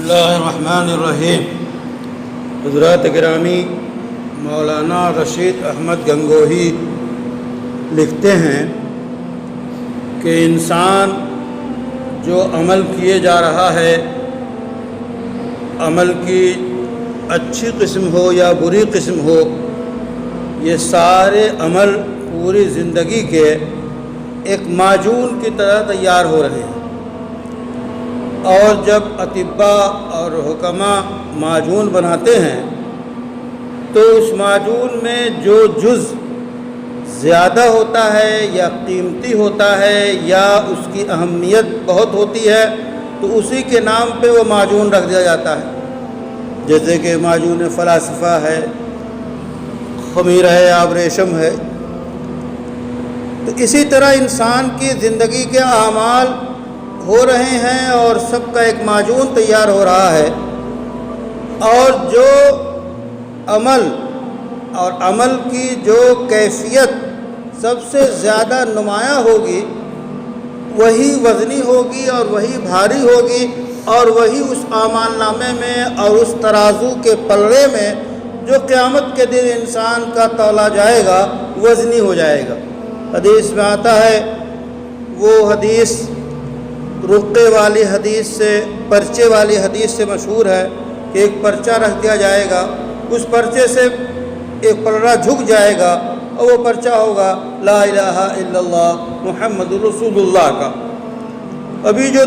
اللہ الرحمن الرحیم۔ حضرات گرامی، مولانا رشید احمد گنگوہی لکھتے ہیں کہ انسان جو عمل کیے جا رہا ہے، عمل کی اچھی قسم ہو یا بری قسم ہو، یہ سارے عمل پوری زندگی کے ایک معجون کی طرح تیار ہو رہے ہیں، اور جب اطباء اور حکماء معجون بناتے ہیں تو اس معجون میں جو جز زیادہ ہوتا ہے یا قیمتی ہوتا ہے یا اس کی اہمیت بہت ہوتی ہے تو اسی کے نام پہ وہ معجون رکھ دیا جاتا ہے، جیسے کہ معجون فلاسفہ ہے، خمیرہ آب ریشم ہے۔ تو اسی طرح انسان کی زندگی کے اعمال ہو رہے ہیں اور سب کا ایک معجون تیار ہو رہا ہے، اور جو عمل اور عمل کی جو کیفیت سب سے زیادہ نمایاں ہوگی وہی وزنی ہوگی اور وہی بھاری ہوگی، اور وہی اس اعمال نامے میں اور اس ترازو کے پلڑے میں جو قیامت کے دن انسان کا تولا جائے گا وزنی ہو جائے گا۔ حدیث میں آتا ہے، وہ حدیث رقے والی حدیث سے، پرچے والی حدیث سے مشہور ہے کہ ایک پرچہ رکھ دیا جائے گا، اس پرچے سے ایک پلڑا جھک جائے گا اور وہ پرچہ ہوگا لا الہ الا اللہ محمد رسول اللہ کا۔ ابھی جو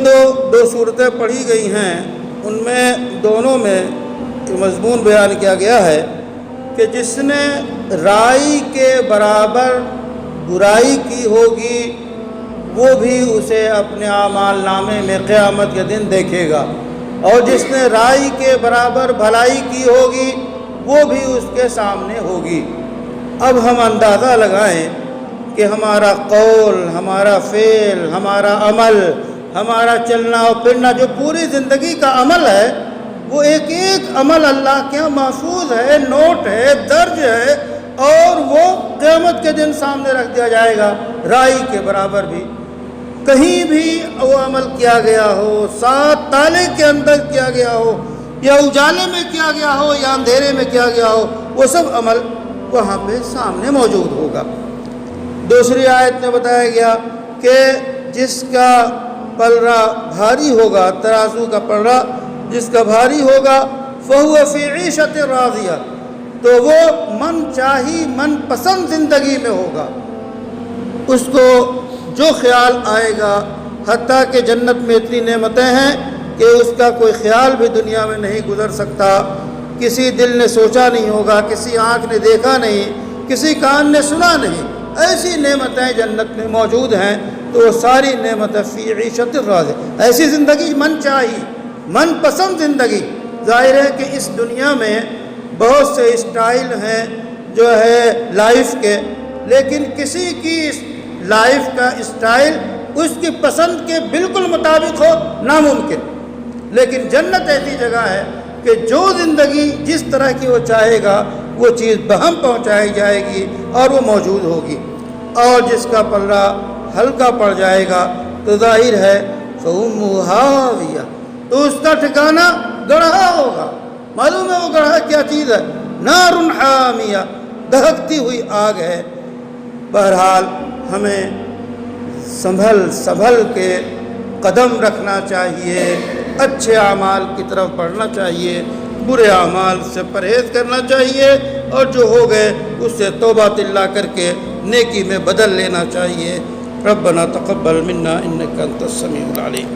دو صورتیں پڑھی گئی ہیں ان میں دونوں میں مضمون بیان کیا گیا ہے کہ جس نے رائی کے برابر برائی کی ہوگی وہ بھی اسے اپنے اعمال نامے میں قیامت کے دن دیکھے گا، اور جس نے رائی کے برابر بھلائی کی ہوگی وہ بھی اس کے سامنے ہوگی۔ اب ہم اندازہ لگائیں کہ ہمارا قول، ہمارا فعل، ہمارا عمل، ہمارا چلنا اور پھرنا جو پوری زندگی کا عمل ہے، وہ ایک ایک عمل اللہ کے یہاں محفوظ ہے، نوٹ ہے، درج ہے، اور وہ قیامت کے دن سامنے رکھ دیا جائے گا، رائی کے برابر بھی۔ کہیں بھی وہ عمل کیا گیا ہو، سات تالے کے اندر کیا گیا ہو، یا اجالے میں کیا گیا ہو یا اندھیرے میں کیا گیا ہو، وہ سب عمل وہاں پہ سامنے موجود ہوگا۔ دوسری آیت میں بتایا گیا کہ جس کا پلڑا بھاری ہوگا، ترازو کا پلڑا جس کا بھاری ہوگا، فَهُوَ فِي عِيشَةٍ رَاضِيَةٍ، تو وہ من چاہی، من پسند زندگی میں ہوگا۔ اس کو جو خیال آئے گا، حتیٰ کہ جنت میں اتنی نعمتیں ہیں کہ اس کا کوئی خیال بھی دنیا میں نہیں گزر سکتا، کسی دل نے سوچا نہیں ہوگا، کسی آنکھ نے دیکھا نہیں، کسی کان نے سنا نہیں، ایسی نعمتیں جنت میں موجود ہیں۔ تو وہ ساری نعمتیں فی عیشت راضیہ، ایسی زندگی من چاہی، من پسند زندگی۔ ظاہر ہے کہ اس دنیا میں بہت سے اسٹائل ہیں جو ہے لائف کے، لیکن کسی کی لائف کا اسٹائل اس کی پسند کے بالکل مطابق ہو ناممکن، لیکن جنت ایسی جگہ ہے کہ جو زندگی جس طرح کی وہ چاہے گا وہ چیز بہم پہنچائی جائے گی اور وہ موجود ہوگی، اور جس کا پلڑا ہلکا پڑ جائے گا تو ظاہر ہے فَأُمُّهُ هَاوِيَةٌ، تو اس کا ٹھکانہ گڑھا ہوگا۔ معلوم ہے وہ گڑھا کیا چیز ہے؟ نار حامیہ، دہکتی ہوئی آگ ہے۔ بہرحال ہمیں سنبھل کے قدم رکھنا چاہیے، اچھے اعمال کی طرف بڑھنا چاہیے، برے اعمال سے پرہیز کرنا چاہیے، اور جو ہو گئے اس سے توبہ اللہ کر کے نیکی میں بدل لینا چاہیے۔ ربنا تقبل منا انک انت السمیع العلیم۔